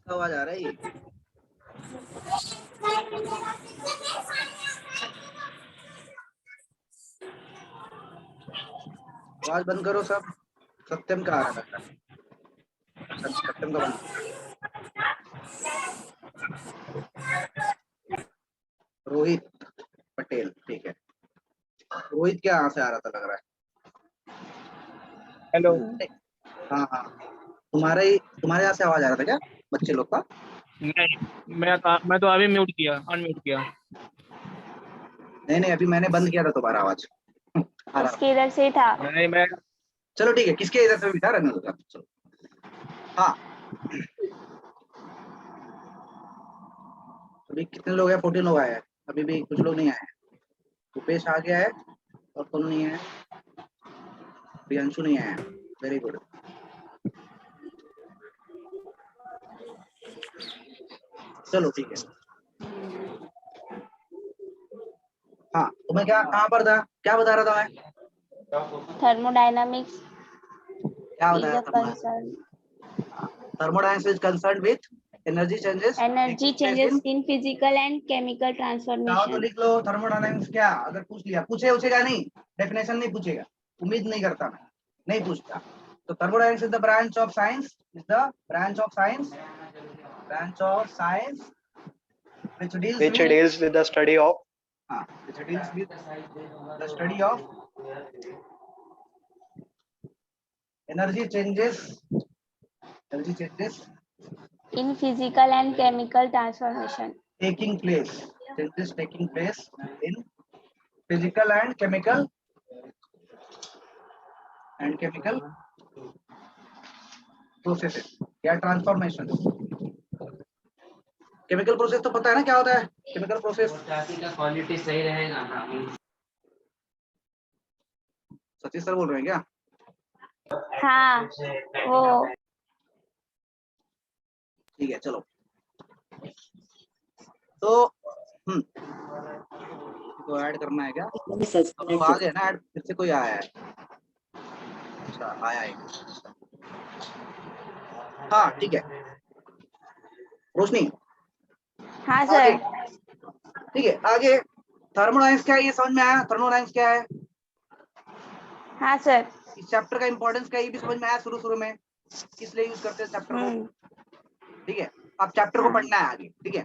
आवाज आ रहा है ये? आवाज बंद करो सब। सत्यम का आ रहा था। सत्यम का बंद। रोहित पटेल, ठीक है। रोहित क्या यहाँ से आ रहा था लग रहा हेलो। है? हाँ हाँ, तुम्हारे यहाँ से आवाज आ रहा था क्या बच्चे लोग का? नहीं, मैं तो अभी म्यूट किया, अनम्यूट किया। नहीं नहीं, अभी मैंने बंद किया था तुम्हारा आवाज आ रहा था। इसके इधर से ही था। नहीं, मैं चलो ठीक है, किसके इधर से भी था, रहने दो सर। चलो हाँ, अभी कितने लोग हैं? 14 लोग आए हैं। अभी भी कुछ लोग नहीं आए हैं। रुपेश आ गया है और कौन नहीं है? प्रियंशु नहीं आया है। Very good. चलो ठीक है। हाँ, तुम्हें क्या कहाँ पर था, क्या बता रहा था मैं? थर्मोडायनामिक्स क्या is बताया a था? concern. Thermodynamics is concerned with energy changes Energy taking place changes in। in physical and chemical चाहो तो transformation. लिख लो थर्मोडायनामिक्स क्या, अगर पूछ लिया, पूछेगा नहीं, डेफिनेशन नहीं पूछेगा, उम्मीद नहीं करता मैं, नहीं पूछता। तो thermodynamics is the branch of science, is the branch of science, branch of science which deals which with, deals with the study of which deals with the study of energy changes, energy changes In physical and chemical transformation. taking place, changes taking place in physical and chemical processes या transformation. Chemical process तो पता है ना क्या होता है chemical process? का quality सही रहेगा। सतीश सर बोल रहे हैं क्या? हाँ, वो ठीक है चलो। तो तो ऐड करना है क्या? अब लोग आ गए ना ऐड, फिर से कोई आया है? अच्छा आया है। हाँ ठीक है। रोशनी, हाँ आगे सर। ठीक है, आगे थर्मोडायनामिक्स क्या है ये समझ में आया? थर्मोडायनामिक्स क्या है? हाँ सर। इस चैप्टर का इंपॉर्टेंस क्या है ये भी समझ में आया शुरू में, किस लिए यूज करते हैं चैप्टर को? ठीक है, अब चैप्टर को पढ़ना है आगे। ठीक है,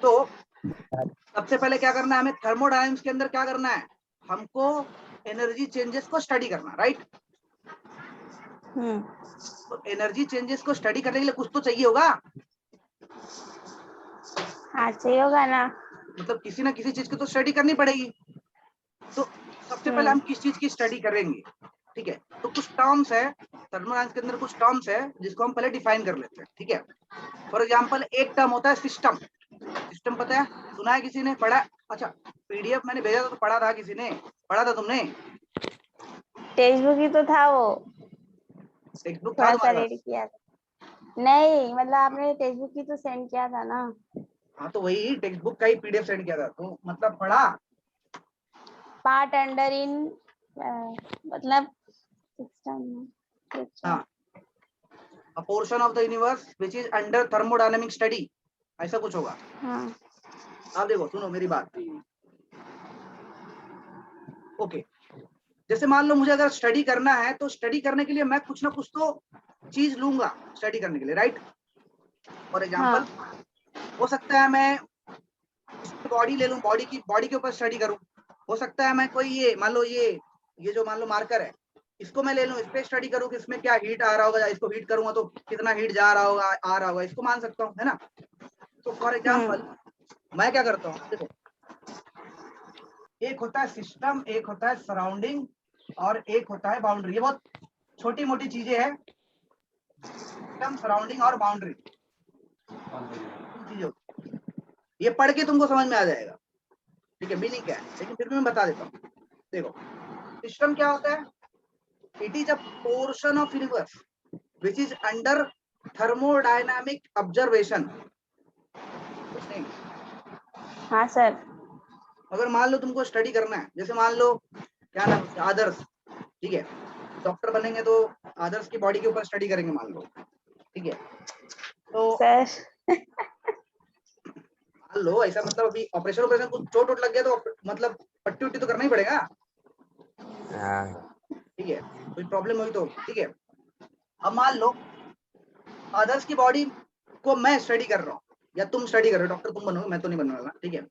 तो सबसे पहले क्या करना है हमें? थर्मोडायनामिक्स के अंदर क्या करना है हमको? एनर्जी चेंजेस को स्टडी करना, राइट? तो एनर्जी चेंजेस को स्टडी करने के लिए कुछ तो चाहिए होगा। हाँ चाहिए होगा ना, मतलब किसी ना किसी चीज की तो स्टडी करनी पड़ेगी। तो सबसे पहले हम किस चीज की स्टडी करेंगे? ठीक है, तो कुछ टर्म्स है थर्मोडायनामिक्स के अंदर, कुछ टर्म्स है जिसको हम पहले डिफाइन कर लेते हैं। ठीक है, फॉर एग्जांपल एक टर्म होता है सिस्टम। सिस्टम पता है, सुना है किसी ने, पढ़ा? अच्छा, पीडीएफ मैंने भेजा था तो पढ़ा था किसी ने? पढ़ा था तुमने? टेक्स्ट बुक ही तो था वो, टेक्स्ट बुक था थोड़ा सा तुम्हारे रेडी पास? किया था। नहीं मतलब आपने टेक्स्ट बुक ही तो सेंड किया था ना। हाँ तो वही टेक्स्ट बुक का ही पीडीएफ सेंड किया था, तो मतलब पढ़ा? पार्ट अंडर इन मतलब सिस्टम। हाँ, a portion of the universe which is under thermodynamic study, ऐसा कुछ होगा। हाँ। आप देखो, सुनो मेरी बात। ओके, जैसे मान लो मुझे अगर स्टडी करना है तो स्टडी करने के लिए मैं कुछ ना कुछ तो चीज लूंगा स्टडी करने के लिए, राइट? फॉर एग्जांपल हो सकता है मैं बॉडी ले लूं, बॉडी के ऊपर स्टडी करूं। हो सकता है मैं कोई ये मान लो ये जो मान लो मार्कर है, इसको मैं ले लूं, इस पे स्टडी करूं कि इसमें क्या हीट आ रहा होगा, इसको हीट करूंगा तो कितना हीट जा रहा होगा, आ रहा होगा, इसको मान सकता हूं, है ना? तो फॉर एग्जांपल मैं क्या करता हूँ, देखो, एक होता है सिस्टम, एक होता है सराउंडिंग, और एक होता है बाउंड्री। ये बहुत छोटी मोटी चीजें हैं, सिस्टम, सराउंडिंग और बाउंड्री चीजें। ये पढ़ के तुमको समझ में आ जाएगा, ठीक है, मीनिंग क्या है, लेकिन फिर भी मैं बता देता हूँ। देखो, सिस्टम क्या होता है? It is a portion of universe which is under thermodynamic observation. हाँ सर। अगर मान लो तुमको स्टडी करना है, जैसे मान लो क्या नाम है, आदर्श, ठीक है, डॉक्टर बनेंगे तो आदर्श की बॉडी के ऊपर स्टडी करेंगे मान लो, ठीक है। तो सर मान लो ऐसा, मतलब अभी ऑपरेशन कुछ चोट वोट लग गया तो मतलब पट्टी उट्टी तो करना ही पड़ेगा। ठीक है, कोई प्रॉब्लम हुई तो ठीक है। अब मान लो अदर्स की बॉडी को मैं स्टडी कर रहा हूँ या तुम स्टडी कर रहे हो, डॉक्टर तुम बनोगे, मैं तो नहीं बनने वाला, ठीक है।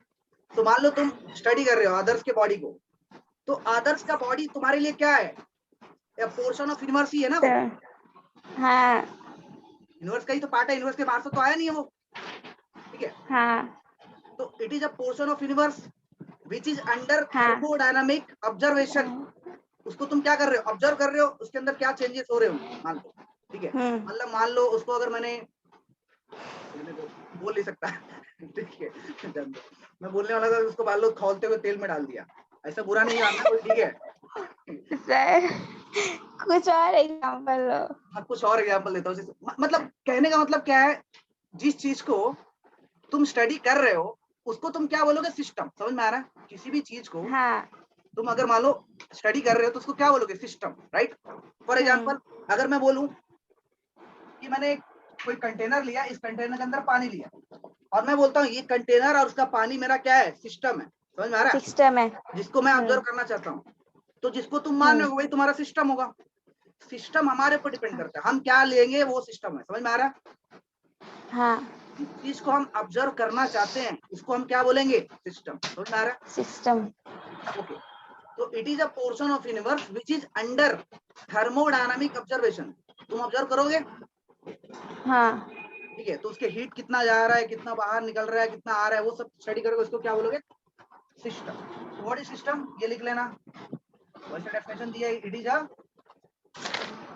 तो मान लो तुम स्टडी कर रहे हो अदर्स के बॉडी को, तो अदर्स का बॉडी तुम्हारे लिए क्या है? पोर्शन ऑफ यूनिवर्स ही है ना वो। हाँ यूनिवर्स का ही तो पार्ट है, यूनिवर्स के बाहर से तो आया नहीं है वो, ठीक है। हाँ तो it is a portion of universe which is under हाँ। Thermodynamic observation. उसको तुम क्या कर रहे हो? ऑब्जर्व कर रहे हो, उसके अंदर क्या चेंजेस हो रहे होंगे मान लो, ठीक है। मतलब मान लो उसको अगर मैंने बोल नहीं सकता ठीक है, मैं बोलने वाला था, उसको मान लो खौलते हुए तेल में डाल दिया, ऐसा बुरा नहीं मानना कोई, ठीक है। सर कुछ और एग्जांपल लो। हाँ, कुछ और एग्जाम्पल देता हूँ। मतलब कहने का मतलब क्या है, जिस चीज को तुम स्टडी कर रहे हो उसको तुम क्या बोलोगे? सिस्टम। समझ में आ रहा है? किसी भी चीज को हाँ तुम अगर मान लो स्टडी कर रहे हो तो उसको क्या बोलोगे? System, right. फॉर एग्जाम्पल अगर मैं बोलूं कि मैंने कोई कंटेनर लिया, इस कंटेनर के अंदर पानी लिया, और मैं बोलता हूँ ये कंटेनर और उसका पानी मेरा क्या है? सिस्टम है। समझ में आ रहा है? सिस्टम है जिसको मैं ऑब्जर्व करना चाहता हूँ, तो जिसको तुम मान रहे हो वही तुम्हारा सिस्टम होगा। सिस्टम हमारे ऊपर डिपेंड करता है, हम क्या लेंगे वो सिस्टम है। समझ में आ रहा है? हाँ जिस चीज को हम ऑब्जर्व करना चाहते हैं उसको हम क्या बोलेंगे? सिस्टम। समझ में आ रहा है? सिस्टम। ओके, तो it is a portion of universe which is under thermodynamic observation. तुम ऑब्जर्व करोगे, हाँ ठीक है, तो उसके हीट कितना जा रहा है, कितना बाहर निकल रहा है, कितना आ रहा है, वो सब स्टडी करोगे, उसको क्या बोलोगे? सिस्टम। What is system? ये लिख लेना, वैसे डेफिनेशन दिया है, it is a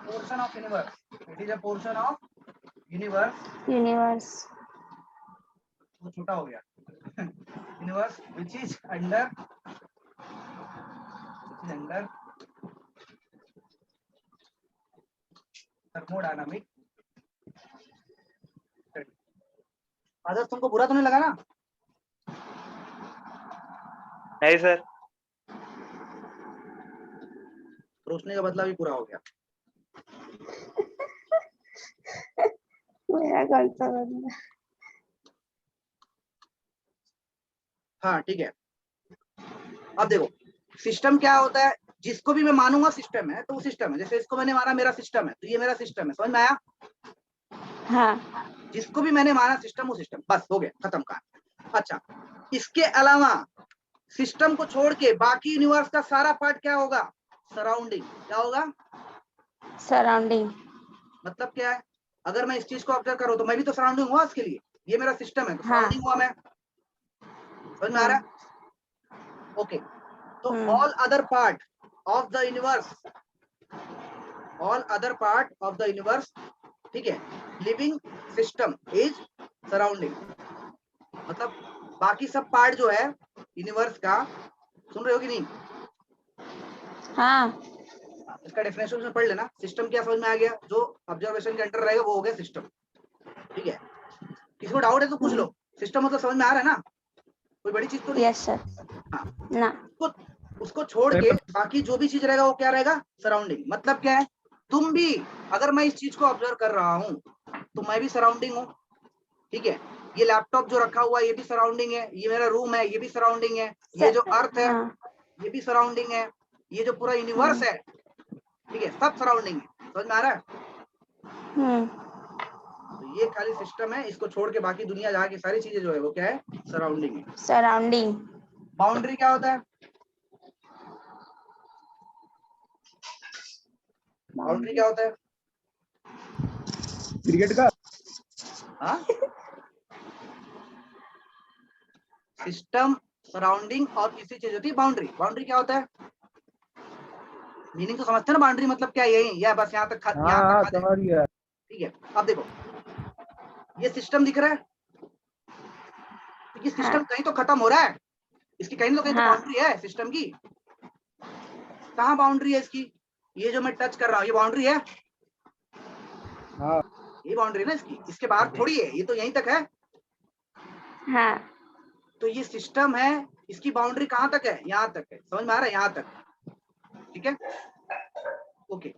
portion of universe, it is a portion of universe, वो छोटा हो गया universe which is under thermodynamic. Adarsh तुमको बुरा तो नहीं लगा ना? नहीं सर। रोशनी का बदला भी पूरा हो गया। मेरा कौन सा बदला? हाँ ठीक है, अब देखो सिस्टम क्या होता है, जिसको भी मैं मानूंगा सिस्टम है तो वो सिस्टम है। जैसे इसको मैंने माना मेरा सिस्टम है, तो ये मेरा सिस्टम है। समझ में आया? हाँ जिसको भी मैंने माना सिस्टम, वो सिस्टम, बस हो गया, खत्म कहानी। अच्छा, इसके अलावा सिस्टम को छोड़ के बाकी यूनिवर्स का सारा पार्ट क्या होगा? सराउंडिंग। क्या होगा? सराउंडिंग। मतलब क्या है? अगर मैं इस चीज को ऑब्जर्व करूं तो मैं भी तो सराउंडिंग हुआ उसके लिए, ये मेरा सिस्टम है तो सराउंडिंग हुआ मैं। समझ में आ रहा है? ओके, तो all other part of the universe, all other part of the universe, ठीक है, लिविंग सिस्टम इज सराउंडिंग। मतलब बाकी सब पार्ट जो है यूनिवर्स का, सुन रहे हो कि नहीं? हाँ इसका डेफिनेशन पढ़ लेना। सिस्टम क्या समझ में आ गया? जो ऑब्जर्वेशन के अंडर रहेगा वो हो गया सिस्टम, ठीक है। किसी को डाउट है तो पूछ लो। सिस्टम मतलब समझ में आ रहा है ना? कोई बड़ी चीज तो नहीं? Yes sir. हाँ, ना उसको छोड़ के बाकी जो भी चीज रहेगा वो क्या रहेगा? सराउंडिंग। मतलब क्या है? तुम भी अगर मैं इस चीज को ऑब्जर्व कर रहा हूँ तो मैं भी सराउंडिंग हूँ, ठीक है। ये लैपटॉप जो रखा हुआ है ये भी सराउंडिंग है, ये मेरा रूम है ये भी सराउंडिंग है, ये जो अर्थ है ये भी सराउंडिंग है, ये जो पूरा यूनिवर्स है, ठीक है, सब सराउंडिंग है। समझ में आ रहा है? तो ये खाली सिस्टम है, इसको छोड़ के बाकी दुनिया जहाँ की सारी चीजें जो है वो क्या है? सराउंडिंग है। सराउंडिंग। बाउंड्री क्या होता है? बाउंड्री क्या होता है? क्रिकेट का। हाँ, सिस्टम, सराउंडिंग और किसी चीज होती है बाउंड्री। बाउंड्री क्या होता है? मीनिंग तो समझते हैं ना? बाउंड्री मतलब क्या? यही या बस यहाँ तक, यहाँ तक समझ गया। ठीक है। अब देखो ये सिस्टम दिख रहा है, तो ये सिस्टम कहीं तो खत्म हो रहा है, इसकी कहीं तो बाउंड्री है सिस्टम की। कहाँ बाउंड्री है इसकी? ये जो मैं टच कर रहा हूँ ये बाउंड्री है? हाँ। ये बाउंड्री ना इसकी, इसके बाहर थोड़ी है, ये तो यहीं तक है। हाँ तो ये सिस्टम है, इसकी बाउंड्री कहाँ तक है? यहाँ तक है। समझ में आ रहा है? यहाँ तक, ठीक है। Okay,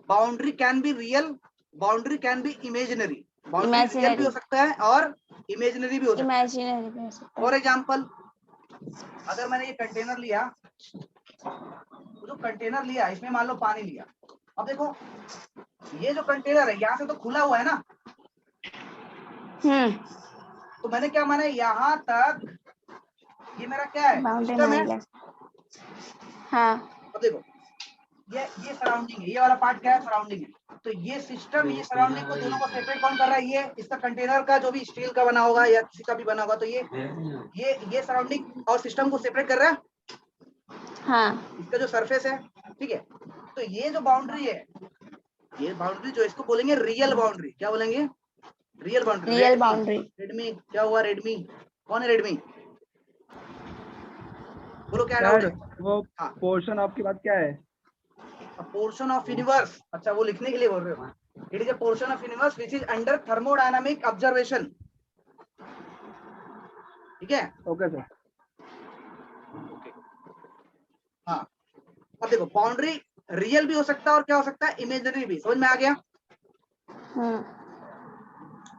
boundary can be real, boundary can be imaginary. Boundary real भी हो सकता है और इमेजिनरी भी हो सकता है। इमेजिनरी भी हो सकता है। फॉर एग्जाम्पल अगर मैंने ये कंटेनर लिया, तो जो कंटेनर लिया इसमें मान लो पानी लिया, अब देखो ये जो कंटेनर है यहाँ से तो खुला हुआ है ना, तो मैंने क्या माना, यहाँ तक ये मेरा क्या है, सिस्टम है। हाँ, अब देखो ये सराउंडिंग है, ये वाला पार्ट क्या है, सराउंडिंग है। तो ये सिस्टम, ये सराउंडिंग को दोनों को सेपरेट कौन कर रहा है, ये इसका कंटेनर का जो भी स्टील का बना होगा या किसी का भी बना होगा, तो ये सराउंडिंग और सिस्टम को सेपरेट कर रहा है। हाँ, इसका जो सरफेस है, ठीक है। तो ये जो बाउंड्री है, ये बाउंड्री जो इसको बोलेंगे रियल बाउंड्री। क्या बोलेंगे, real boundary. Real boundary. Redmi क्या हुआ, रेडमी कौन है, रेडमी बोलो क्या डाउट है। वो पोर्शन आपकी बात क्या है, पोर्शन ऑफ यूनिवर्स, अच्छा वो लिखने के लिए बोल रहे हो। It is a portion of universe which is under thermodynamic observation, ठीक है। Okay sir. हाँ अब देखो बाउंड्री रियल भी हो सकता है और क्या हो सकता है, इमेजिनरी भी। समझ में आ गया।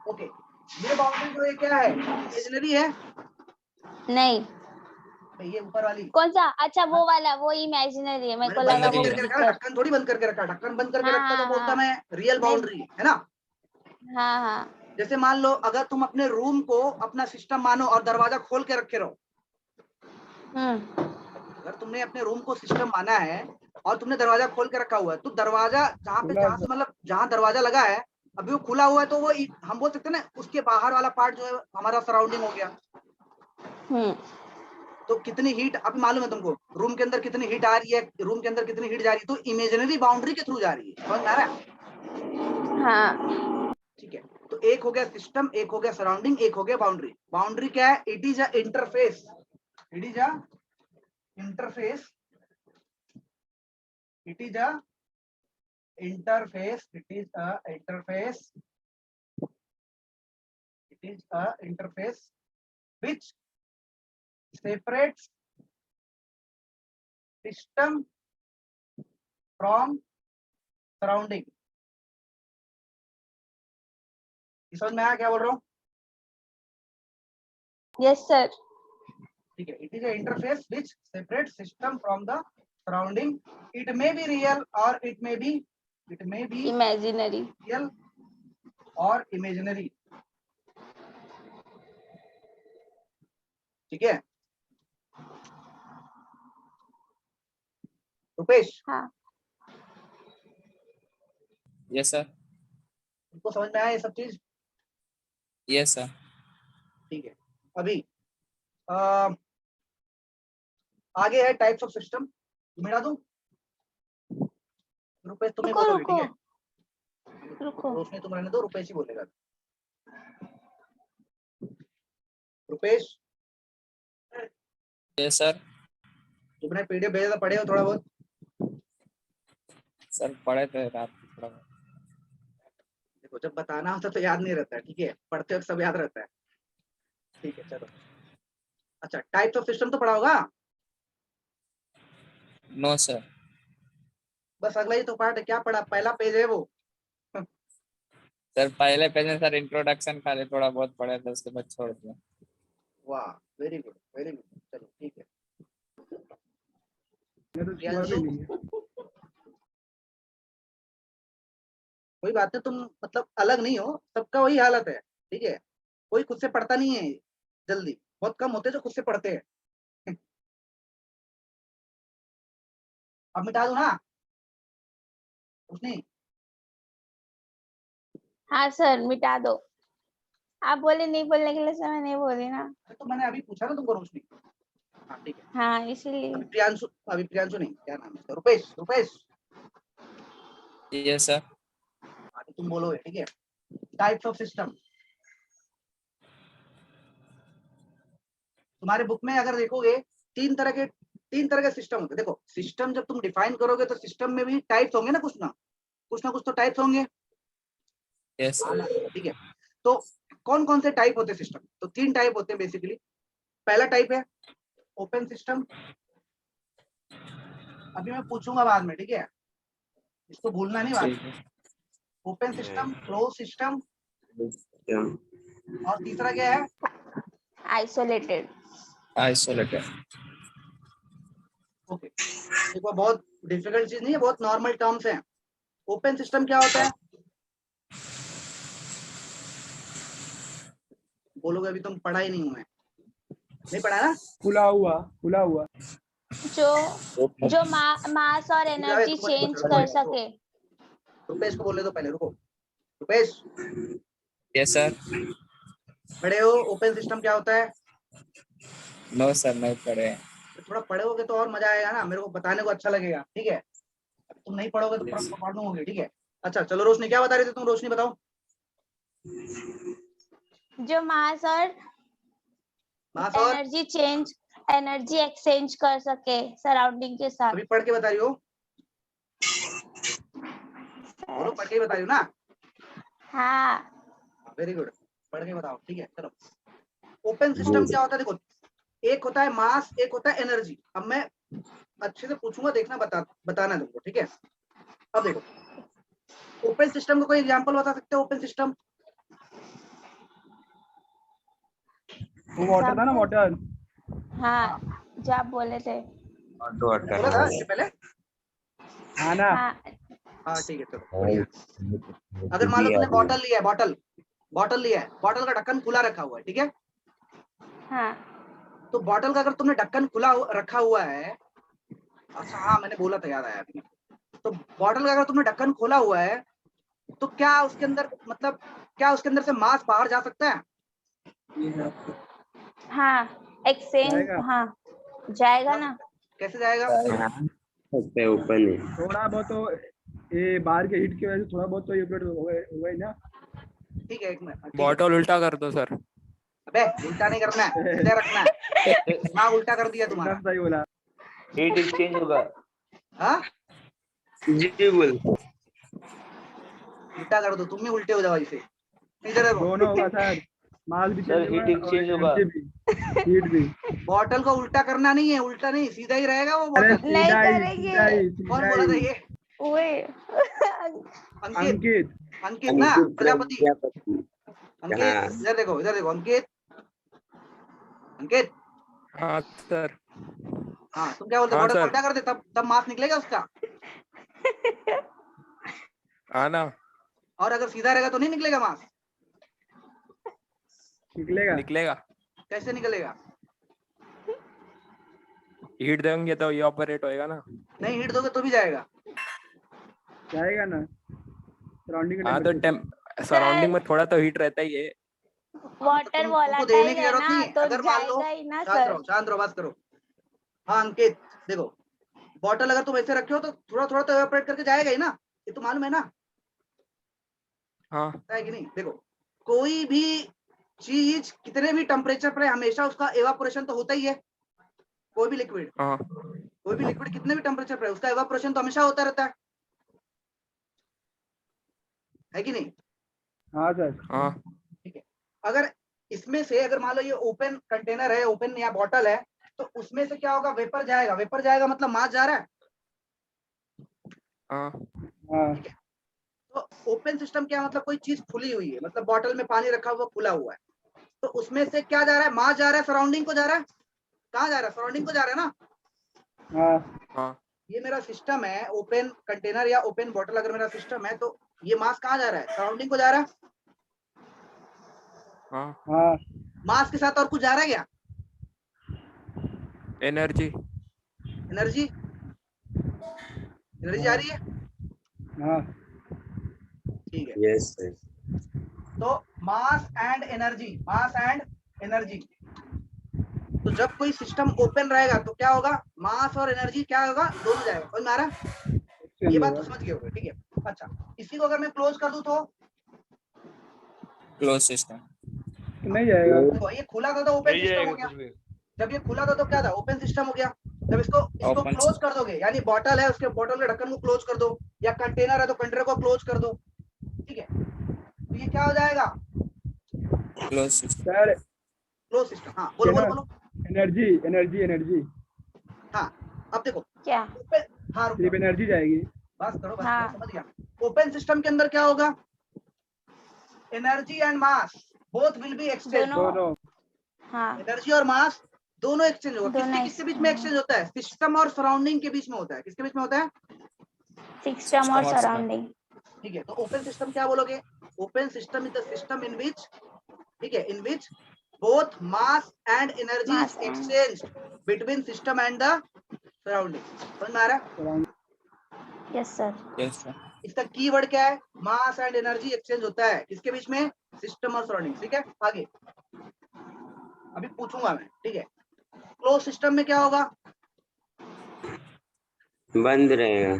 ओके ये बाउंड्री जो है क्या है, इमेजिनरी है। नहीं, ये ऊपर वाली कौन सा, अच्छा वो वाला, वो इमेजिनरी है। मेरे को मैंने लगा बंद वो करके रखा, ढक्कन थोड़ी बंद करके रखा, ढक्कन बंद करके रखता तो बोलता मैं रियल बाउंड्री है ना। हाँ हाँ। जैसे मान लो अगर तुम अपने रूम को अपना सिस्टम मानो और दरवाजा खोल के रखे रहो, अगर तुमने अपने रूम को सिस्टम माना है और तुमने दरवाजा खोल के रखा हुआ है, तो दरवाजा जहाँ से मतलब जहाँ दरवाजा लगा है अभी वो खुला हुआ है, तो वो हम बोल सकते हैं ना उसके बाहर वाला पार्ट जो है हमारा सराउंडिंग हो गया। तो कितनी हीट अभी मालूम है तुमको, रूम के अंदर कितनी हीट आ रही है, रूम के अंदर कितनी हीट जा रही है, तो इमेजिनरी बाउंड्री के थ्रू जा रही है। समझ में आ रहा है। हाँ, ठीक है, तो एक हो गया सिस्टम, एक हो गया सराउंडिंग, एक हो गया बाउंड्री। बाउंड्री क्या है, it is a interface, it is a interface, it is a interface, it is a interface, it is a interface which separates system from surrounding। समझ में आया क्या बोल रहा हूँ। Yes sir. ठीक है, it is a interface which separates system from the surrounding। it may be real or it may be imaginary. real or imaginary। ठीक है रुपेश। हाँ, यस सर। तुमको समझ में आया ये सब चीज। Yes sir. ठीक है, अभी आगे है टाइप्स ऑफ सिस्टम। मिला दूं, रुपेश तुम्हें रुको बोलोगे, ठीक रुको है रुको। रोशनी तुम रहने दो, रुपेश ही बोलेगा। Rupesh yes sir. तुमने पीडीएफ भेजा था, पढ़े हो थोड़ा बहुत। सर पढ़े थे रात को थोड़ा। देखो जब बताना होता तो याद नहीं रहता है, ठीक है, पढ़ते वक्त सब याद रहता है। ठीक है चलो, अच्छा टाइप्स ऑफ सिस्टम तो पढ़ा होगा। No sir. बस अगला ही तो पार्ट है, क्या पढ़ा, पहला पेज है वो। सर पहले पेज में सर इंट्रोडक्शन खाली थोड़ा बहुत पढ़े थे, उसके बाद छोड़ दिया। वाह वेरी गुड वेरी गुड। चलो ठीक है, मैं तो छुआ भी नहीं है। कोई बात नहीं, तुम मतलब अलग नहीं हो, सबका वही हालत है, ठीक है। कोई खुद से पढ़ता नहीं है जल्दी, बहुत कम होते जो खुद से पढ़ते हैं। अब मिटा दो ना कुछ नहीं। हाँ सर, मिटा दो। आप बोले नहीं बोलने के लिए सर, मैं नहीं बोली ना। तो मैंने अभी पूछा ना तुमको रोशनी। हाँ ठीक है, हाँ इसीलिए। अभी प्रियांशु नहीं, क्या नाम है उसका, रुपेश, रुपेश यस सर। अभी तुम बोलोगे, ठीक है। टाइप्स ऑफ सिस्टम, तुम्हारे बुक में अगर देखोगे तीन तरह के सिस्टम होते हैं। देखो सिस्टम जब तुम डिफाइन करोगे तो सिस्टम में भी टाइप्स होंगे ना, कुछ ना कुछ तो टाइप्स होंगे। Yes sir. ठीक है, तो कौन कौन से टाइप होते हैं सिस्टम, तो तीन टाइप होते हैं बेसिकली। पहला टाइप है ओपन सिस्टम, अभी मैं पूछूंगा बाद में, ठीक है, इसको भूलना नहीं बाद में। ओपन सिस्टम, क्लोज सिस्टम और तीसरा क्या है? आइसोलेटेड। आइसोलेटेड। ओके, देखो बहुत डिफिकल्ट चीज नहीं है, बहुत नॉर्मल टर्म्स हैं। ओपन सिस्टम क्या होता है? बोलोगे अभी तुम पढ़ा ही नहीं हूं मैं, नहीं पढ़ा ना? खुला हुआ जो मास और एनर्जी रुको, चेंज रुको, कर रुको, सके। रुपेश को बोले तो पहले, रुको रुपेश, यस सर। पढ़े हो ओपन सिस्टम क्या होता है? नो सर, नहीं पढ़े। तो थोड़ा पढ़े होगे तो और मजा आएगा ना, मेरे को बताने को अच्छा लगेगा, ठीक है? तुम नहीं पढ़ोगे तो Yes. प्रॉब्लम होगी, ठीक है? अच्छा चलो, रोशनी क्या बता रही थी तुम? रोशनी बताओ। जो मास और एनर्जी एक्सचेंज कर सके सराउंडिंग के साथ। अभी पढ़ के बता रही हो? बोलो, पढ़ के ही बता रही हो ना? हाँ। वेरी गुड, पढ़ के बताओ, ठीक है? चलो, ओपन सिस्टम क्या होता है? देखो, एक होता है मास, एक होता है एनर्जी। अब मैं अच्छे से पूछूंगा, देखना, बताना तुमको, ठीक है? अब देखो, ओपन सिस्टम का कोई एग्जांपल बता सकते हो? ओपन सिस्टम वो वाटर था ना, वाटर। हाँ, जो आप बोले थे। बोला था इससे पहले? हाँ ना। हाँ ठीक है, चलो बढ़िया। अगर मान लो तुमने बॉटल लिया है, बॉटल लिया है, बॉटल का ढक्कन खुला रखा हुआ है, ठीक है? हाँ। तो बॉटल का अगर तुमने ढक्कन खुला रखा हुआ है, अच्छा हाँ मैंने बोला था, याद आया अभी। तो बॉटल का अगर तुमने ढक्कन खोला हुआ है, तो क्या उसके अंदर, मतलब क्या उसके अंदर से मास बाहर जा सकता है? हाँ, एक्सचेंज। जाएगा। हाँ, जाएगा ना। कैसे जाएगा? ओपन है। थोड़ा बहुत तो ये बाहर के हीट की वजह से थोड़ा बहुत तो यूपरेट होगा ही ना। ठीक है, एक मिनट, ठीक है। बॉटल उल्टा कर दो सर। अबे उल्टा नहीं करना है, सीधा रखना है। दिमाग उल्टा कर दिया तुम्हारा। एकदम सही बोला। हीट एक्सचेंज होगा। हाँ, जी बोल। उल्टा कर दो, तुम भी उल्टे हो जाओ इसे। इधर देखो, दोनों होगा सर, मास भी सर, चेंज heat होगा और exchange होगा। एनर्जी भी, हीट भी। बॉटल को उल्टा करना नहीं है, उल्टा नहीं, सीधा ही रहेगा वो अरे बॉटल। नहीं सीधा ही, करेंगे। सीधा ही, कौन सीधा बोला था ही। ये? ओए। अंकित, अंकित। अंकित ना, प्रजापति। हाँ। अंकित इधर देखो, इधर देखो, अंकित, अंकित। हाँ सर। हाँ, तुम क्या बोलते? हाँ, बॉटल को सर। उल्टा कर दे, तब मास निकलेगा उसका। हाँ ना, और अगर सीधा रहेगा तो नहीं निकलेगा मास। निकलेगा। निकलेगा। कैसे निकलेगा? हीट देंगे तो ये ऑपरेट होएगा ना। नहीं, हीट दोगे तो भी जाएगा। जाएगा ना, सराउंडिंग हाँ तो सराउंडिंग में थोड़ा तो हीट रहता ही है। वाटर तुमको देने वॉलेटाइल की है जरूरत ना, नहीं है। तो अगर मान लो, जाएगा ही ना शांत सर। रहो, शांत रहो, बात करो। हाँ अंकित, देखो, बॉटल अगर तुम ऐसे रखे हो तो थोड़ा थोड़ा तो एवापोरेट करके जाएगा ही ना, ये तो मालूम है ना? हाँ। है कि नहीं? देखो, कोई भी चीज कितने भी टेम्परेचर पर है, हमेशा उसका एवापोरेशन तो होता ही है। कोई भी लिक्विड, हाँ। कोई भी लिक्विड कितने भी टेम्परेचर पर है, उसका एवापोरेशन तो हमेशा होता रहता है कि नहीं? हाँ सर। हाँ। ठीक है, अगर इसमें से, अगर मान लो ये ओपन कंटेनर है, ओपन या बॉटल है, तो उसमें से क्या होगा? वेपर जाएगा। वेपर जाएगा मतलब मास जा रहा है। हाँ। हाँ। ठीक है, तो ओपन सिस्टम क्या मतलब? कोई चीज खुली हुई है, मतलब बॉटल में पानी रखा हुआ खुला हुआ है, तो उसमें से क्या जा रहा है? मास जा रहा है, सराउंडिंग को जा रहा है। कहाँ जा रहा है? सराउंडिंग को जा रहा है ना। हाँ। हाँ। ये मेरा सिस्टम है, ओपन कंटेनर या ओपन बॉटल अगर मेरा सिस्टम है, तो ये मास कहाँ जा रहा है? सराउंडिंग को जा रहा है। हाँ। हाँ। मास के साथ और कुछ जा रहा है क्या? एनर्जी। एनर्जी, एनर्जी जा रही है। हाँ। ठीक है, यस सर। तो मास and energy, mass and energy. तो जब कोई सिस्टम ओपन रहेगा तो क्या होगा? मास और एनर्जी क्या होगा? दोनों जाएगा। समझ में आ रहा है? ये बात तो समझ गए होगे, ठीक है? अच्छा, इसी को अगर मैं क्लोज कर दूं तो क्लोज सिस्टम। नहीं जाएगा। देखो, ये खुला था तो ओपन सिस्टम हो गया। जब ये खुला था तो क्या था? ओपन सिस्टम हो गया। जब इसको Open क्लोज कर दोगे, यानी बॉटल है, उसके बॉटल के ढक्कन को क्लोज कर दो, या कंटेनर है तो कंटेनर को क्लोज कर दो, ठीक है? तो ये क्या हो जाएगा? Close system. Sir close system. हाँ बोलो बोलो बोलो। Energy, energy, energy. हाँ, अब देखो, क्या? हाँ रुको, सिर्फ एनर्जी जाएगी। बस करो, हाँ। समझ गया। ओपन सिस्टम के अंदर क्या होगा? Energy and mass both will be exchange. दोनों दोनों हाँ एनर्जी और मास दोनों एक्सचेंज होगा। दोनों किसके किसके बीच में एक्सचेंज होता है? सिस्टम और सराउंडिंग के बीच में होता है। किसके बीच में होता है? सिस्टम और System और सराउंडिंग। ठीक है, तो ओपन सिस्टम क्या बोलोगे? Open system is the system in which, ठीक है, in which both mass and energy Mass is and- exchanged between system and the surrounding. समझ में आ रहा है? Yes sir. Yes sir. इसका कीवर्ड क्या है? मास एंड एनर्जी एक्सचेंज होता है किसके बीच में? सिस्टम और सराउंडिंग। ठीक है, आगे अभी पूछूंगा मैं। ठीक है, क्लोज सिस्टम में क्या होगा? बंद रहेगा।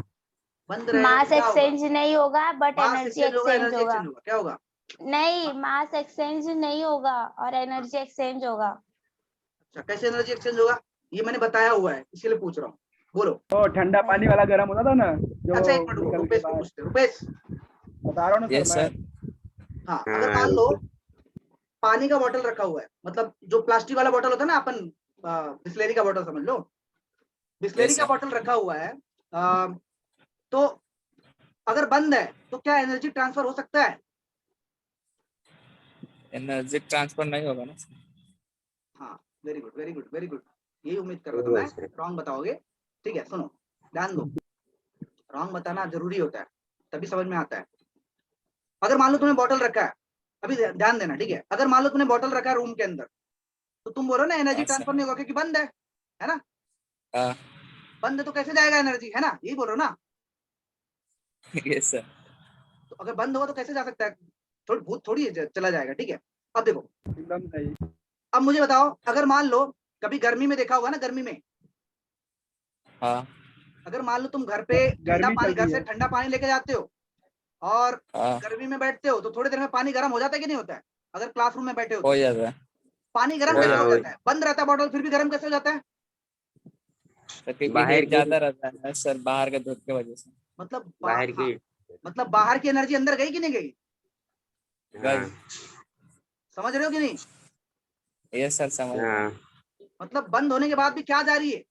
बंद रहेगा। मास तो क्या होगा? एक्सचेंज नहीं होगा बट मास एनर्जी एक्सचेंज होगा, एक्सचेंज एनर्जी होगा। एक्सचेंज होगा। क्या होगा? नहीं, मास एक्सचेंज नहीं होगा और एनर्जी एक्सचेंज होगा। अच्छा, कैसे एनर्जी एक्सचेंज होगा? ये मैंने बताया हुआ है, इसीलिए पूछ रहा हूँ। बोलो। तो ठंडा पानी वाला गर्म होता था ना जो अच्छा एक मिनट, निकल के रुपेश को बाहर, पूछते हैं। रुपेश, बता रहा हूँ ना यस सर सर। मैं। हाँ, अगर मान लो पानी का बोतल रखा हुआ है, मतलब जो प्लास्टिक वाला बोतल होता है ना, अपन बिस्लेरी का बोतल समझ लो, बिस्लेरी Yes, का sir. बोतल रखा हुआ है, तो अगर बंद है तो क्या एनर्जी ट्रांसफर हो सकता है? एनर्जी ट्रांसफर नहीं होगा ना। हाँ, very good very good very good, यही उम्मीद कर रहा था मैं। रॉन्ग बताओगे। ठीक है, सुनो, ध्यान दो, रॉन्ग बताना जरूरी होता है, तभी समझ में आता है। अगर मान लो तुमने बॉटल रखा है, अभी ध्यान देना, ठीक है, अगर मान लो तुमने बॉटल रखा है रूम के अंदर, तो तुम बोलो ना एनर्जी हाँ, सर। ट्रांसफर नहीं होगा क्योंकि बंद है ना? हाँ बंद है तो कैसे जाएगा एनर्जी, है ना? यही बोल रहे हो ना? Yes sir. तो अगर बंद होगा तो कैसे जा सकता है? थोड़ी चला जाएगा। ठीक है, अब देखो, एकदम सही। अब मुझे बताओ, अगर मान लो कभी गर्मी में देखा होगा ना, गर्मी में हाँ अगर मान लो तुम घर पे ठंडा गर्मी पानी, चल घर रही से है। ठंडा पानी लेके जाते हो और हाँ गर्मी में बैठते हो, तो थोड़ी देर में पानी गर्म हो जाता है कि नहीं होता है? अगर क्लासरूम में बैठे हो तो हो जाता है। पानी गर्म हो कैसे हाँ, हो वो जाता है? बंद रहता है बॉटल, फिर भी गर्म कैसे हो जाता है? तो क्योंकि बाहर हीट की- ज्यादा रहता है सर, बाहर के धूप की वजह से। मतलब बाहर हाँ, की। मतलब बाहर की एनर्जी अंदर गई कि नहीं गई? हाँ समझ रहे हो कि नहीं? यस सर, समझ रहा हाँ। हूँ। मतलब बंद होने के बाद भी क्या जा रही है?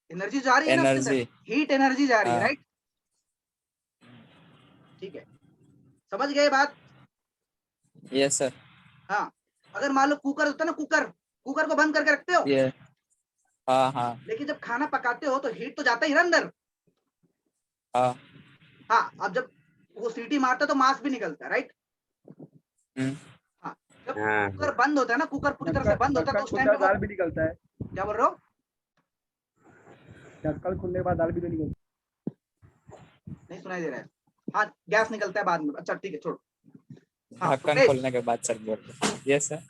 एनर्जी जा रही है ना उसके अंदर, एनर्जी। हीट एनर्जी जा रही है, हाँ। राइट? ठीक है, समझ गए बात? Yes sir. हाँ, अगर मान लो कुकर होता है ना, कुकर, कुकर को बंद करके रखते हो, ये हाँ हाँ लेकिन जब खाना पकाते हो तो हीट तो जाता ही ना अंदर। हाँ। हाँ, अब जब वो सीटी मारता है तो मास भी निकलता है, राइट? हम्म, हाँ, जब हाँ। कुकर बंद होता है ना, कुकर पूरी तरह से बंद होता है, तो उस टाइम पे दाल वो, भी निकलता है। क्या बोल रहे हो? ढक्कन खुलने के बाद दाल भी तो निकलती नहीं सुनाई दे रहा है। हाँ, गैस निकलता है बाद में। अच्छा ठीक है, छोड़ो। हाँ, ढक्कन रुपेश, खोलने के बाद सर बोल रहे। Yes sir.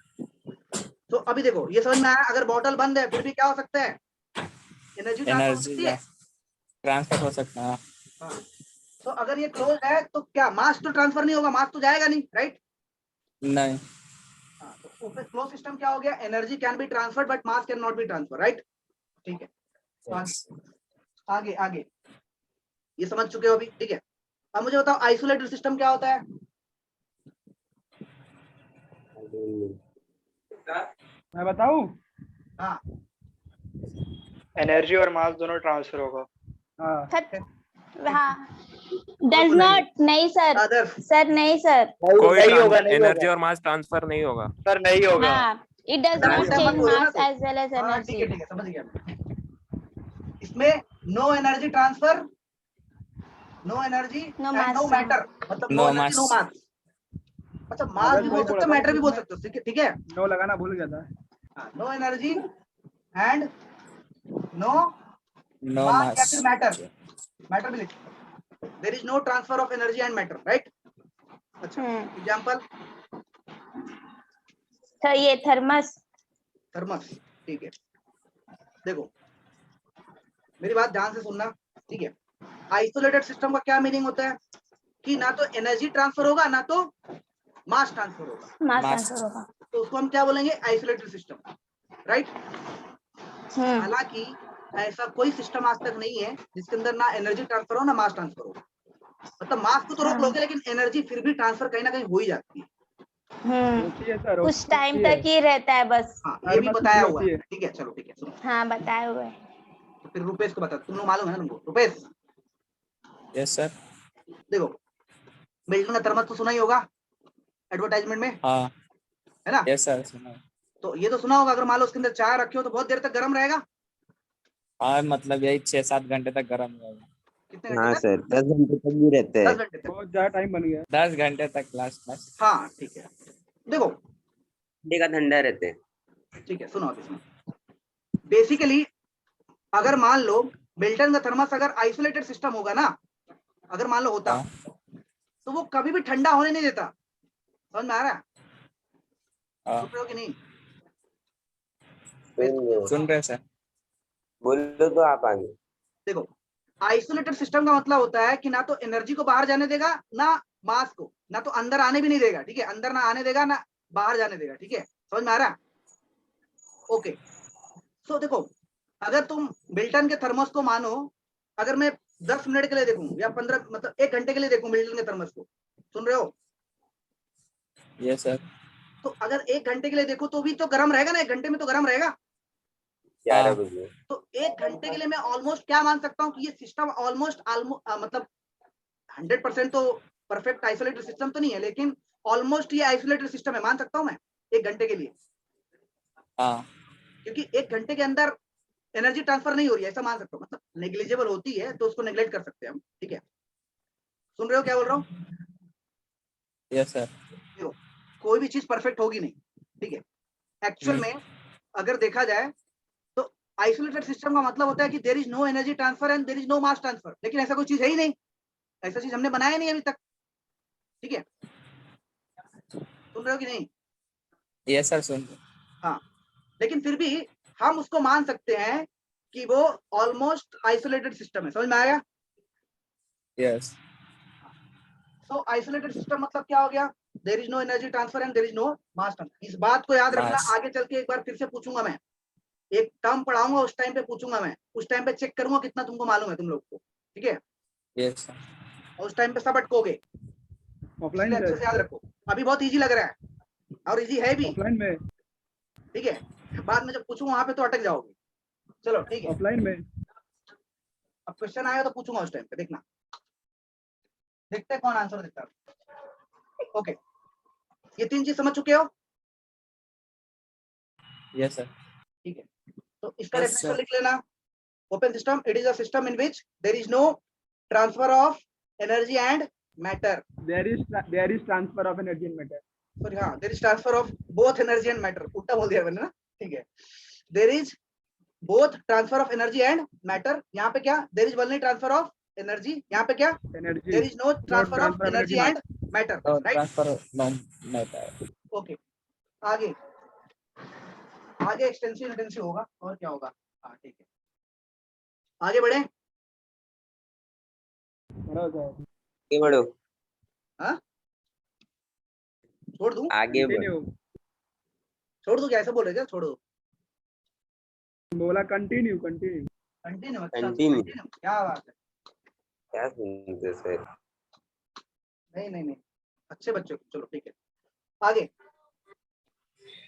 तो अभी देखो, ये समझ में आया? अगर बॉटल बंद है फिर भी क्या हो सकता है? एनर्जी ट्रांसफर हो एनर्जी सकती है। ट्रांसफर हो सकता है। हाँ, तो अगर ये क्लोज है तो क्या मास तो ट्रांसफर नहीं होगा, मास तो जाएगा नहीं, राइट? नहीं। हाँ, तो क्लोज सिस्टम क्या हो गया? Energy can be transferred but mass can not be transfer, right? ठीक है, Yes. आगे आगे ये समझ चुके हो अभी? ठीक है, अब मुझे बताओ आइसोलेटेड सिस्टम क्या होता है? मैं बताऊं? हाँ, एनर्जी और मास दोनों ट्रांसफर होगा। हाँ हाँ, डज नॉट, नहीं सर, आदर्श, सर नहीं सर, कोई नहीं होगा, नहीं एनर्जी होगा और मास ट्रांसफर नहीं होगा। सर, नहीं होगा। हाँ, इट डज ऐसा नॉट मत चेंज बोलो ना मास तो। एज वेल एज हाँ ठीक है एनर्जी। ठीक है, समझ गया मैं। इसमें no energy transfer, no energy No and mass no matter, मतलब no No energy no mass. Mass. अच्छा, मास आदर्श भी वही बोल बोला सकते हो, था मैटर भी लेकिन बोल मैं सकते हो, ठीक है? नो लगाना भूल गया था। हाँ, no energy and no no mass या मास। फिर मैटर, मैटर भी लिखते हैं। There is no transfer of energy and matter, right? अच्छा, एग्जांपल तो ये थर्मस। थर्मस, ठीक है। देखो, मेरी बात ध्यान से सुनना, ठीक है? आइसोलेटेड सिस्टम का क्या मीनिंग होता है? कि ना तो एनर्जी ट्रांसफर होगा ना तो मास ट्रांसफर होगा, मास Mass. ट्रांसफर होगा। तो उसको हम क्या बोलेंगे? Isolated system, right? हालांकि ऐसा कोई सिस्टम आज तक नहीं है जिसके अंदर ना एनर्जी ट्रांसफर हो ना मास ट्रांसफर हो। मतलब मास को तो रोक लोगे, लेकिन एनर्जी फिर भी ट्रांसफर कहीं ना कहीं हो ही जाती है। होती है सर, कुछ टाइम होती है। तक ही रहता है बस। हाँ, ये भी थर्मस बताया में हुआ होती है, है। ठीक है, चलो ठीक है, सुनो। हाँ, बताए हुए। तो फिर रुपेश को बता, तुम लोग मालूम है ना तुमको? Rupesh, yes sir. देखो, मिल्टन का थर्मस तो सुना ही होगा। एडवर्टाइजमेंट में, हाँ है ना? यस सर सुना है। तो ये तो सुना होगा, अगर मान लो उसके अंदर चाय रखे हो तो बहुत देर तक गर्म रहेगा। हाँ मतलब यही 6-7 घंटे तक गर्म रहेगा। कितने हाँ घंटे तक? सर 10 घंटे तक भी रहते 10 हैं। घंटे तक। बहुत ज्यादा टाइम बन गया। 10 घंटे तक लास्ट। हाँ ठीक है, देखो ठंडे का ठंडा रहते हैं। ठीक है, सुनो अभी सुनो। बेसिकली अगर मान लो मिल्टन का थर्मस अगर आइसोलेटेड सिस्टम होगा ना, अगर मान लो होता, हाँ तो वो कभी भी ठंडा होने नहीं देता। समझ में आ रहा है? हाँ सुन रहे हो कि नहीं? सुन रहे सर। बोलो तो आप आगे। देखो आइसोलेटेड सिस्टम का मतलब होता है कि ना तो एनर्जी को बाहर जाने देगा, ना मास को, ना तो अंदर आने भी नहीं देगा। ठीक है, अंदर ना आने देगा ना बाहर जाने देगा। ठीक है, समझ में आ रहा है? ओके, सो देखो अगर तुम मिल्टन के थर्मस को मानो, अगर मैं 10 मिनट के लिए देखूं या 15 मतलब 1 घंटे के लिए देखूं मिल्टन के थर्मस को, सुन रहे हो? Yes sir. तो अगर 1 घंटे के लिए देखो तो भी तो गर्म रहेगा ना, 1 घंटे में तो गर्म रहेगा। 11 बजे। तो 1 घंटे के लिए मैं ऑलमोस्ट क्या मान सकता हूँ कि ये सिस्टम ऑलमोस्ट मतलब 100% तो परफेक्ट आइसोलेटेड सिस्टम तो नहीं है, लेकिन ऑलमोस्ट ये आइसोलेटेड सिस्टम है, मान सकता हूँ मैं 1 घंटे के लिए। हाँ क्योंकि 1 घंटे के अंदर एनर्जी ट्रांसफर नहीं हो रही है, ऐसा मान सकता हूँ। मतलब नेग्लिजिबल होती है तो उसको नेग्लेक्ट कर सकते हैं हम। ठीक है, सुन रहे हो क्या बोल रहा हूँ? Yes sir. कोई भी चीज परफेक्ट होगी नहीं। ठीक है, एक्चुअल में अगर देखा जाए तो आइसोलेटेड सिस्टम का मतलब होता है कि there is no energy transfer and there is no mass transfer, लेकिन ऐसा कोई चीज है ही नहीं, ऐसा चीज हमने बनाया नहीं अभी तक। ठीक है, सुन रहे हो कि नहीं? यस सर सुन। हाँ, लेकिन फिर भी हम उसको मान सकते हैं कि वो ऑलमोस्ट आइसोलेटेड सिस्टम है। समझ में आया? यस तो आइसोलेटेड सिस्टम मतलब क्या हो गया? There is no energy transfer and there is no mass transfer. इस बात को याद रखना, मास। आगे चल के एक बार फिर से पूछूंगा मैं, एक टर्म पढ़ाऊंगा उस टाइम पे पूछूंगा मैं, उस टाइम पे चेक करूंगा कितना तुमको मालूम है तुम लोग को। ठीक है, यस सर। और उस टाइम पे सब अटकोगे, ऑफलाइन इसलिए अच्छे से याद रखो। अभी बहुत इजी लग रहा है और इजी है भी। ऑफलाइन में ठीक है, बाद में जब पूछूंगा वहां पे तो अटक जाओगे। चलो ठीक है, ऑफलाइन में अब क्वेश्चन आएगा तो पूछूंगा उस टाइम पे, देखना, देखते हैं कौन आंसर देता है। ओके, ये 3 चीज समझ चुके हो? Yes sir. ठीक है, तो इसका Yes, डेफिनेशन sir. लिख लेना। Open system, it is a system in which there is no transfer of energy and matter. There is transfer of energy and matter. Sorry, हाँ, there is transfer of both energy and matter, उल्टा बोल दिया मैंने ना। ठीक है, there is both transfer of energy and matter. यहाँ पे क्या? There is only transfer of energy. यहाँ पे क्या? Energy there is no transfer of transfer of energy energy and matter. तो right, transfer no matter. Okay, आगे आगे extensive intensive होगा और क्या होगा? हाँ ठीक है, आगे बढ़े। बड़ा होता है। आगे बढ़ो। हाँ, छोड़ दूं? आगे बढ़ो। कंटिन्यू छोड़ दूं क्या? ऐसा बोल रहे क्या? छोड़ दो, बोला कंटिन्यू कंटिन्यू। कंटिन्यू। अच्छा Continue. कंटिन्यू, क्या बात है। क्या सुनते सर? नहीं नहीं नहीं, अच्छे बच्चे को। चलो ठीक है, आगे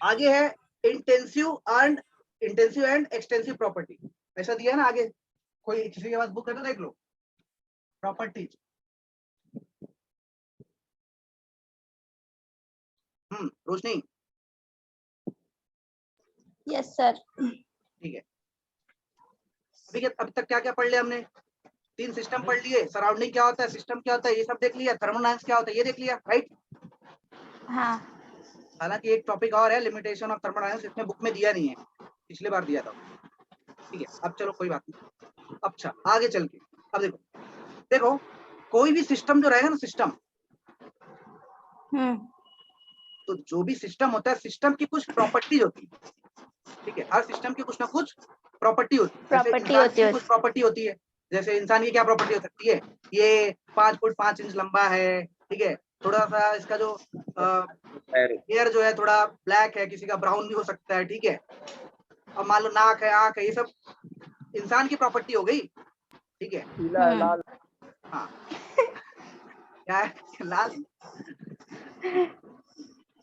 आगे है इंटेंसिव एंड एक्सटेंसिव प्रॉपर्टी। ऐसा दिया है ना आगे, कोई किसी के पास बुक है तो देख लो। प्रॉपर्टीज, रोशनी, यस सर। ठीक है। अभी तक क्या क्या पढ़ लिया हमने? 3 सिस्टम पढ़ लिए, सराउंडिंग क्या होता है, सिस्टम क्या होता है, ये सब देख लिया, थर्मोडायनामिक्स क्या होता है ये देख लिया। राइट, हाँ हालांकि एक टॉपिक और है, लिमिटेशन ऑफ थर्मोडायनामिक्स, इसमें बुक में दिया नहीं है, पिछले बार दिया था। ठीक है, अब चलो कोई बात नहीं। अच्छा, आगे चल के अब देखो, देखो कोई भी सिस्टम जो रहेगा ना, सिस्टम, तो जो भी सिस्टम होता है, सिस्टम की कुछ प्रॉपर्टीज होती है। ठीक है, हर सिस्टम की कुछ ना कुछ प्रॉपर्टी होती है। जैसे प्रॉपर्टी इंसान होती की है। कुछ प्रॉपर्टी होती है, जैसे इंसान की क्या प्रॉपर्टी हो सकती है? ये 5 फुट 5 इंच लंबा है। ठीक है, थोड़ा सा इसका जो हेयर जो है थोड़ा ब्लैक है, किसी का ब्राउन भी हो सकता है। ठीक है, अब मान लो नाक है, आंख है, ये सब इंसान की प्रॉपर्टी हो गई। ठीक है, पीला है, लाल हाँ क्या है? लाल।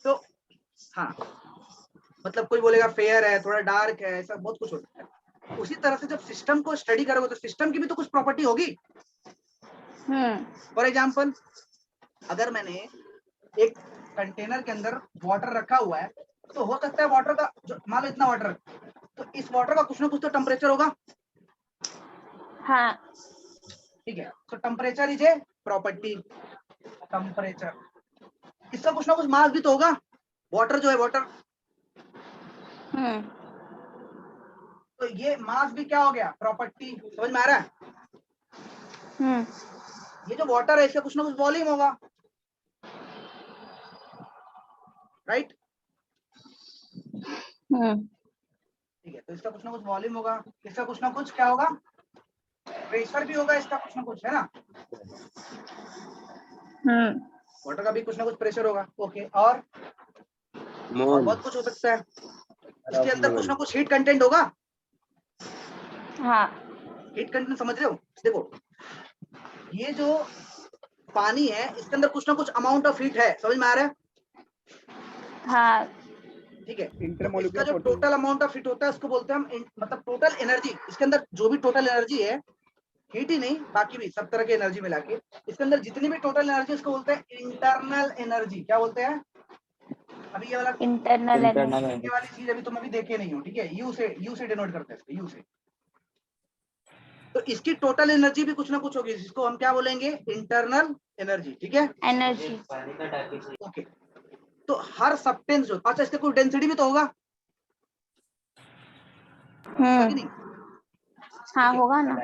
तो हाँ, मतलब कोई बोलेगा फेयर है, थोड़ा डार्क है, ऐसा बहुत कुछ हो सकता है। उसी तरह से जब सिस्टम को स्टडी करोगे तो सिस्टम की भी तो कुछ प्रॉपर्टी होगी। फॉर एग्जाम्पल, अगर मैंने एक कंटेनर के अंदर वाटर रखा हुआ है, तो हो सकता है वाटर का जो मान लो इतना वाटर, तो इस वाटर का कुछ ना कुछ तो टेम्परेचर होगा। हाँ ठीक है, तो temperature is a property, temperature, इसका कुछ ना कुछ मास भी तो होगा, वाटर जो है वाटर, तो ये मास भी क्या हो गया, प्रॉपर्टी। समझ में आ रहा है? ये जो वाटर है इसका कुछ ना कुछ वॉल्यूम होगा, राइट? ठीक है, तो इसका कुछ ना कुछ वॉल्यूम होगा, इसका कुछ ना कुछ क्या होगा, प्रेशर भी होगा, इसका कुछ ना कुछ, है ना? वाटर का भी कुछ ना कुछ प्रेशर होगा। ओके, और बहुत कुछ हो सकता है, इसके अंदर कुछ ना कुछ हीट कंटेंट होगा। हाँ हीट कंटेंट समझ रहे हो? देखो, ये जो पानी है इसके अंदर कुछ ना कुछ अमाउंट ऑफ हीट है, समझ में आ रहा है? हाँ ठीक है, तो इसका इंटरमोलिकुलर जो टोटल अमाउंट ऑफ हीट होता है उसको बोलते हैं हम मतलब टोटल एनर्जी, इसके अंदर जो भी टोटल एनर्जी है, हीट ही नहीं बाकी भी सब तरह की एनर्जी मिला के, इसके अंदर जितनी भी टोटल एनर्जी उसको बोलते हैं इंटरनल एनर्जी। क्या बोलते हैं? अभी ये वाला इंटरनल Internal एनर्जी। ये वाली चीज अभी तुम अभी देखे नहीं हो, ठीक है? यू से डिनोट करते हैं इसको, यू से। तो इसकी टोटल एनर्जी भी कुछ ना कुछ होगी, जिसको हम क्या बोलेंगे, इंटरनल एनर्जी। ठीक है, एनर्जी। पानी का टाकी से ओके। तो हर सब्सटेंस जो, अच्छा इसका कोई डेंसिटी भी तो होगा, होगा कि नहीं? हाँ होगा ना।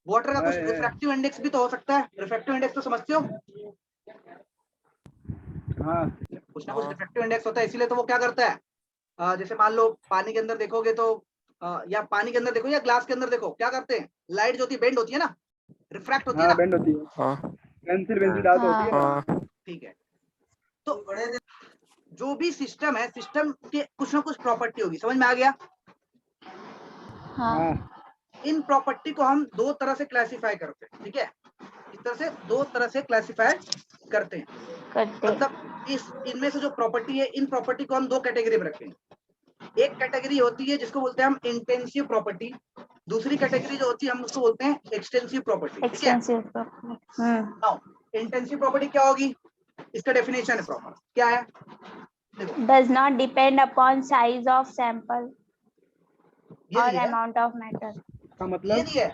वाटर का कुछ रिफ्रैक्टिव इंडेक्स भी तो हो सकता है, रिफ्रैक्टिव इंडेक्स तो समझते हो? हाँ कुछ ना कुछ रिफ्रैक्टिव इंडेक्स होता है, इसीलिए तो वो क्या करता है, जैसे मान लो पानी के अंदर देखोगे तो या पानी के अंदर देखो या ग्लास के अंदर देखो, क्या करते हैं, लाइट जो होती है बेंड होती है ना, रिफ्रैक्ट होती है हाँ ना। बेंड होती है, हाँ पेंसिल डाल होती है। हाँ ठीक है, तो जो भी सिस्टम है, सिस्टम के कुछ ना कुछ प्रॉपर्टी होगी, समझ में आ गया? हाँ इन प्रॉपर्टी को हम दो तरह से क्लासिफाई करते हैं। ठीक है, इस तरह से दो तरह से क्लासिफाई करते हैं, मतलब इस इनमें से जो प्रॉपर्टी है, इन प्रॉपर्टी को हम दो कैटेगरी में रखते हैं। एक कैटेगरी होती है जिसको बोलते हैं हम इंटेंसिव प्रॉपर्टी, दूसरी कैटेगरी जो होती है हम उसको बोलते हैं एक्सटेंसिव प्रॉपर्टी। ठीक है, नाउ इंटेंसिव प्रॉपर्टी क्या होगी, इसका डेफिनेशन है प्रॉपर, क्या है? देखो, does not depend upon size of sample ये और नहीं है, अमाउंट ऑफ मैटर। का ये मतलब नहीं है,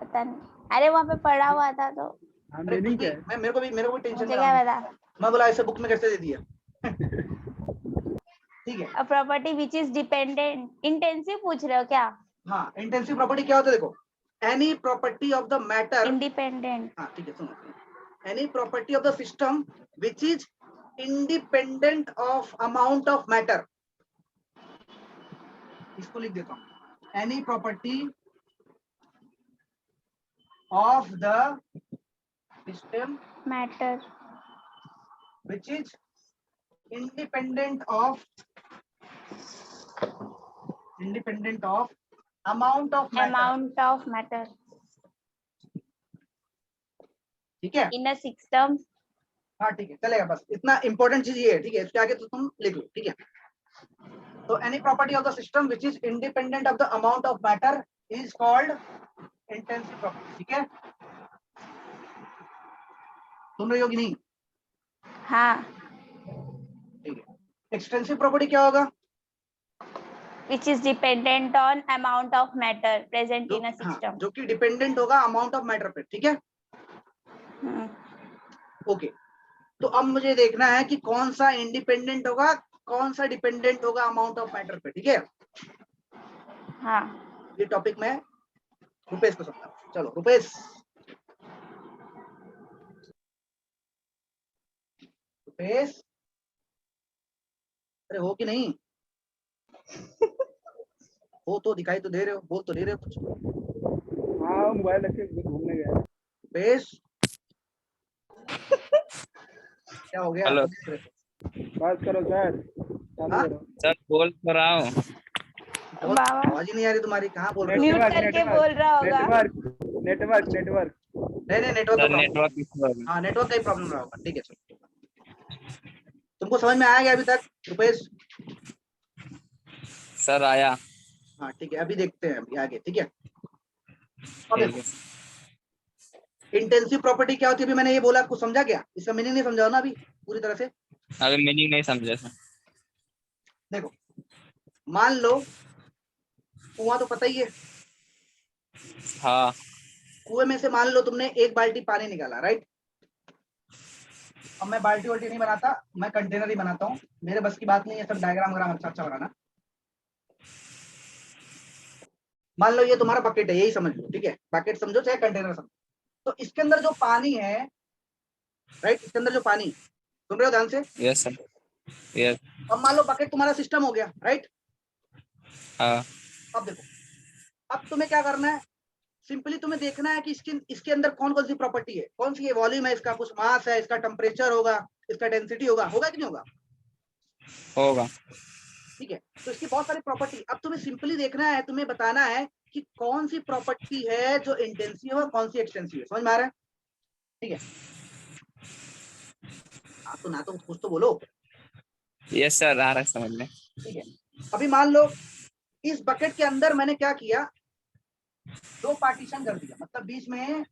पता नहीं, अरे वहाँ पे पढ़ा हुआ था तो अरे कुछ मीनिंग भी, क्या है? मेरे को भी टेंशन मुझे में क्या पता। मैं बोला ऐसे बुक में कैसे दे दिया। ठीक है, a property which is dependent, intensive पूछ रहे हो क्या? हाँ, इंटेंसिव प्रॉपर्टी क्या होता है, देखो, any property of the matter, independent. हाँ ठीक है, सुनो, any property of the system which is independent of amount of matter, इसको लिख देता हूँ, any property of the system matter which is independent of amount of matter। Amount of matter ठीक है, इन अ सिस्टम। हाँ ठीक है, चलेगा, बस इतना इंपॉर्टेंट चीज ये है। ठीक है, इसके आगे तो तुम लिख लो। ठीक है, तो any property of the system which is independent of the amount of matter is called intensive property. ठीक है, सुन रही हो कि नहीं? हाँ, ठीक है, एक्सटेंसिव प्रॉपर्टी क्या होगा? which is dependent on amount of matter present in a system। जो कि डिपेंडेंट होगा अमाउंट ऑफ मैटर पे। ठीक है, ओके, तो अब मुझे देखना है कि कौन सा इंडिपेंडेंट होगा, कौन सा डिपेंडेंट होगा अमाउंट ऑफ मैटर पे। ठीक है, हाँ ये टॉपिक मैं रुपेश को समझा। चलो रुपेश, अरे हो कि नहीं? हो तो दिखाई तो दे रहे हो, बोल तो दे रहे हो कुछ। हाँ मोबाइल रख के घूमने गया। रुपेश क्या हो गया? हेलो बात करो सर, चालू हाँ? करो। सर, बोल तो रहा हूँ। बहुत आवाज ही नहीं आ रही तुम्हारी, कहाँ बोल रहे हो? म्यूट करके बोल रहा होगा। नेटवर्क नहीं, नेटवर्क का सर प्रॉब्लम, नेटवर्क इशू होगा। हाँ नेटवर्क का ही प्रॉब्लम रहा होगा। ठीक है, चलो, तुमको समझ में आया क्या अभी तक रुपेश? सर आया। हाँ ठीक है, अभी देखते हैं अभी आगे। ठीक है, अब ठीक देखो, है। इंटेंसिव प्रॉपर्टी क्या होती है, अभी मैंने ये बोला, कुछ समझा क्या? इसका मीनिंग नहीं समझा ना अभी पूरी तरह से? अभी मीनिंग नहीं समझे सर। देखो मान लो कुआं तो पता ही है, हाँ कुएं में से मान लो तुमने एक बाल्टी पानी निकाला, राइट। अब मैं बाल्टी वाल्टी नहीं बनाता, मैं कंटेनर ही बनाता हूँ, मेरे बस की बात नहीं है सब डायग्राम वगैरह अच्छा अच्छा बनाना। मान लो ये तुम्हारा बकेट है, यही समझ लो, ठीक है, बकेट समझो चाहे कंटेनर समझो। तो इसके अंदर जो पानी है, राइट, इसके अंदर जो पानी, सुन रहे हो ध्यान से? Yes sir yes. अब मान लो बकेट तुम्हारा सिस्टम हो गया, राइट। हाँ अब देखो, अब तुम्हें क्या करना है, सिंपली तुम्हें देखना है कि इसके अंदर कौन कौन सी प्रॉपर्टी है, कौन सी वॉल्यूम है, इसका कुछ मास है, इसका टेम्परेचर होगा, इसका डेंसिटी होगा कि नहीं होगा? होगा। ठीक है, तो इसकी बहुत सारी प्रॉपर्टी। अब तुम्हें सिंपली देखना है, तुम्हें बताना है कि कौन सी प्रॉपर्टी है जो इंटेंसिव है, कौन सी एक्सटेंसिव है। समझ में आ रहा है? ठीक है, आप तो ना तो कुछ तो बोलो। यस सर आ रहा है समझ में। ठीक है, अभी मान लो इस बकेट के अंदर मैंने क्या किया, दो पार्टीशन कर दिया, मतलब बीच में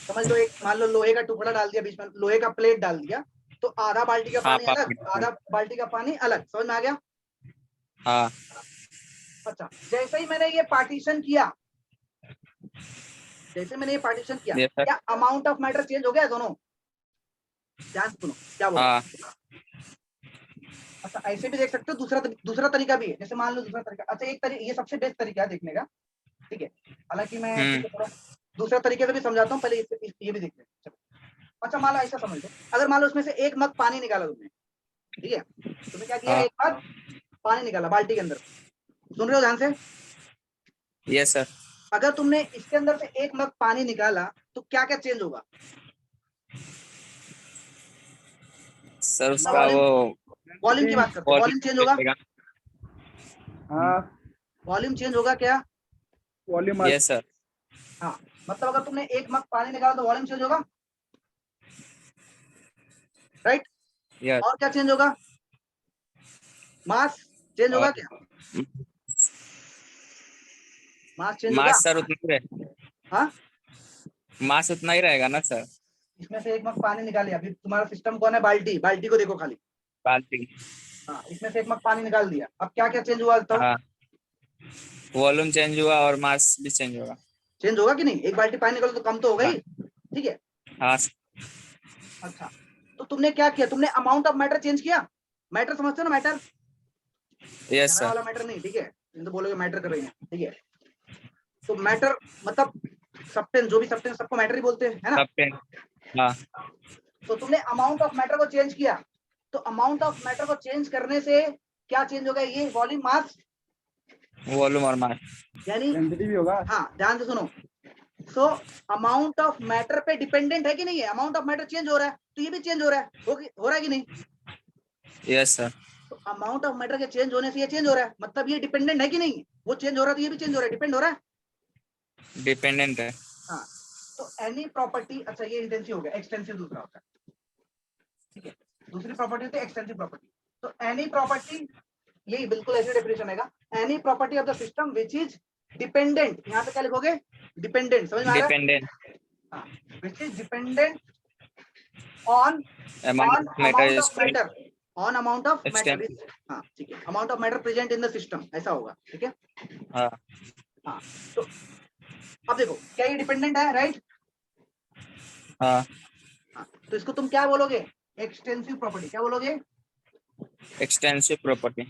समझ लो एक, मान लो लोहे का टुकड़ा डाल दिया, बीच में लोहे का प्लेट डाल दिया, तो आधा बाल्टी का हाँ, पानी अलग, आधा बाल्टी का पानी अलग। समझ में आ गया? हाँ अच्छा, जैसे ही मैंने ये पार्टीशन किया, Yes, sir. क्या अमाउंट ऑफ मैटर चेंज हो गया दोनों? ध्यान से सुनो क्या बोल। हाँ अच्छा, ऐसे भी देख सकते हो, दूसरा तरीका भी है। जैसे मान लो दूसरा तरीका, अच्छा एक तरीका, ये सबसे बेस्ट तरीका है देखने का, ठीक है। हालांकि मैं थोड़ा दूसरा तरीके से भी समझाता हूँ, पहले ये भी देख लें। चलो, अच्छा मान लो ऐसा समझ लो, अगर मान लो उसमें से एक मग पानी निकाला तुमने, ठीक है, तुमने क्या किया, हाँ। एक मग पानी निकाला बाल्टी के अंदर। सुन रहे हो ध्यान से? Yes sir. अगर तुमने इसके अंदर से एक मग पानी निकाला तो क्या क्या चेंज होगा सर? उसका वो वॉल्यूम की बात करते हैं, वॉल्यूम चेंज होगा। हाँ वॉल्यूम चेंज होगा क्या? Volume yes sir. हाँ, मतलब अगर तुमने एक मग पानी निकाला तो वॉल्यूम चेंज होगा, राइट। यस। और क्या चेंज होगा? मास चेंज होगा क्या? मास चेंज होगा। मास सर उतना ही हाँ, मास उतना ही रहेगा ना सर? इसमें से एक मग पानी निकाल लिया, अभी तुम्हारा सिस्टम कौन है? बाल्टी। बाल्टी को देखो खाली, बाल्टी। हाँ, इसमें से एक मग पानी निकाल दिया। अब क्या क्या चेंज हुआ बताओ? हाँ वॉल्यूम चेंज हुआ और मास भी चेंज होगा। चेंज होगा कि नहीं? एक बाल्टी पानी निकालो तो कम तो होगा ही, ठीक है। हाँ अच्छा, तो तुमने क्या किया, तुमने अमाउंट ऑफ मैटर चेंज किया। मैटर समझते हो ना? Matter yes sir. वाला मैटर नहीं, ठीक है, तो बोलोगे मैटर कर रही है, ठीक है। तो मैटर मतलब सब्सटेंस, जो भी सब्सटेंस सबको मैटर ही बोलते हैं, है ना? हाँ तो तुमने अमाउंट ऑफ मैटर को चेंज किया, तो अमाउंट ऑफ मैटर को चेंज करने से क्या चेंज होगा? ये वॉल्यूम, मास, वॉल्यूम और मास यानी डेंसिटी भी होगा। हाँ, ध्यान से सुनो। सो अमाउंट ऑफ मैटर पे डिपेंडेंट है कि नहीं है? अमाउंट ऑफ मैटर चेंज हो रहा है तो ये भी चेंज हो रहा है, हो रहा है कि नहीं? Yes sir. तो अमाउंट ऑफ मैटर के चेंज होने से ये चेंज हो रहा है, मतलब ये डिपेंडेंट है कि नहीं? वो चेंज हो रहा है तो ये भी चेंज हो रहा है, डिपेंड हो रहा है। डिपेंडेंट है। हाँ, तो एनी प्रॉपर्टी, अच्छा ये इंटेंसिव हो गया, एक्सटेंसिव दूसरा होता है, ठीक है। दूसरी प्रॉपर्टी होती है एक्सटेंसिव प्रॉपर्टी। तो एनी प्रॉपर्टी, यही बिल्कुल ऐसे डेफिनेशन है, any property of the system which is dependent, यहाँ पे क्या लिखोगे? डिपेंडेंट। समझ में आ रहा है? Dependent which is dependent on amount amount of matter matter, on amount of matter. Extent. हाँ, ठीक है, amount of matter present in the system, ऐसा होगा, ठीक है। हाँ हाँ, तो अब देखो क्या ये डिपेंडेंट है, राइट? हाँ हाँ, तो इसको तुम क्या बोलोगे? Extensive property. क्या बोलोगे? Extensive property.